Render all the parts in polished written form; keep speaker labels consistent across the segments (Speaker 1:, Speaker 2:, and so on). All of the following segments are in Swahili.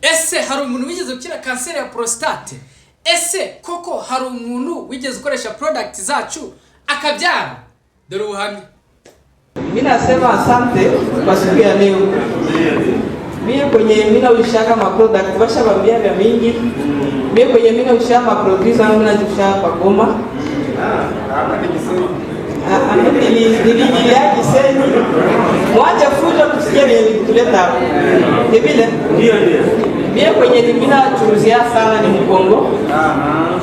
Speaker 1: ese hari umuntu wigeze gukira kanseri ya prostate? Ese koko hari umuntu wigeze ukoresha product zacu akabyara? Dore ubuhamya.
Speaker 2: Mimi nasema asante kwa siku ya leo. Mimi kwenye mimi ushaka ma product basha bambia vya mingi. Mimi kwenye mimi ushaka ma produce na mimi najishaka kwa Goma. Niliingia kiseni. Mwacha fujo kusikia tuleta hapo. Debile? Ndio. Mimi kwenye mimi nachuruzia sana ni Mkongo.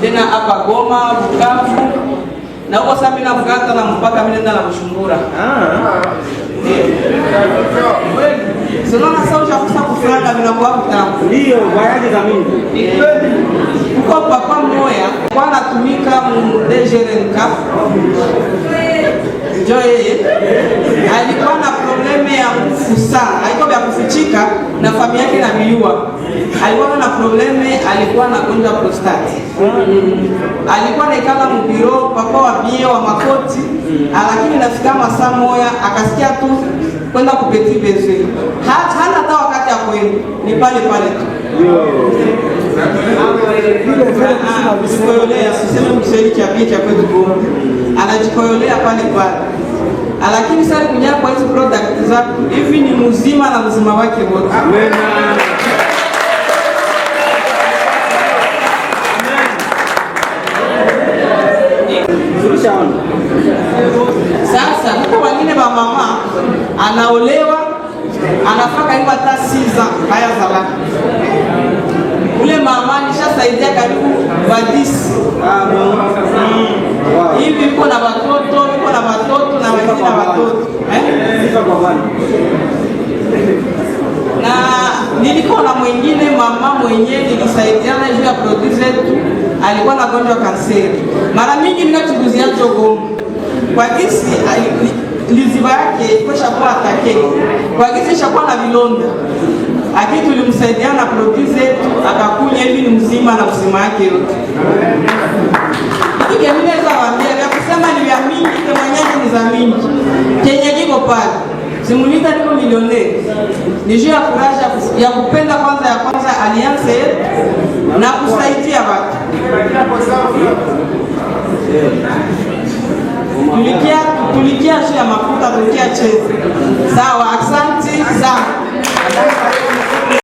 Speaker 2: Tena hapa Goma, Bukavu. Na huko sasa mimi nafuata na mpaka mimi nenda na Bujumbura. Sio na sauti kusa kufranga vinakuwa kutamu.
Speaker 3: Ndio, baadhi za mingi.
Speaker 2: Uko papa moya kwa anatumika mu DGRNK. Ndio yeye alikuwa na probleme ya kufusa, alikuwa ya kufichika na familia yake na miua. Alikuwa na probleme, alikuwa na gonjwa prostate. Alikuwa naikala mbiro papa wa bie wa makoti, lakini nafika masaa moya akasikia tu kwenda kupeti bezwe. Hana hata wakati ya kwenda, ni pale pale tu. Anajikoyolea, siseme mseli cha bie cha kwetu Goma. Anajikoyolea pale pale. Lakini sasa kunya kwa hizo product zako hivi ni mzima na mzima wake wote.
Speaker 3: Amen.
Speaker 2: Sasa huko wengine wa mama anaolewa anafaka hivi hata 6 haya zalaka. Ule mama nishasaidia karibu 10. Hivi yuko na watoto, yuko na watoto na wengine na watoto. Na nilikuwa na mwingine mama mwenyewe nilisaidiana juu ya produce yetu, alikuwa na gonjwa kanseri. Mara mingi ninachuguzia chogo. Kwa kisi liziba yake kesha kwa atake. Kwa kisi shakuwa na vilonda. Aki tulimsaidia na produce yetu akakunya hivi ni mzima na mzima yake yote. Kike mimi naweza waambia vya kusema ni vya mingi, kwa mwenyewe ni za mingi. Kenye kiko pale. Simulita niko milioneri. Ni juu ya courage ya kupenda kwanza alliance yetu na kusaidia watu. Tulikia juu ya mafuta, tulikia chezi. Sawa, asante sana.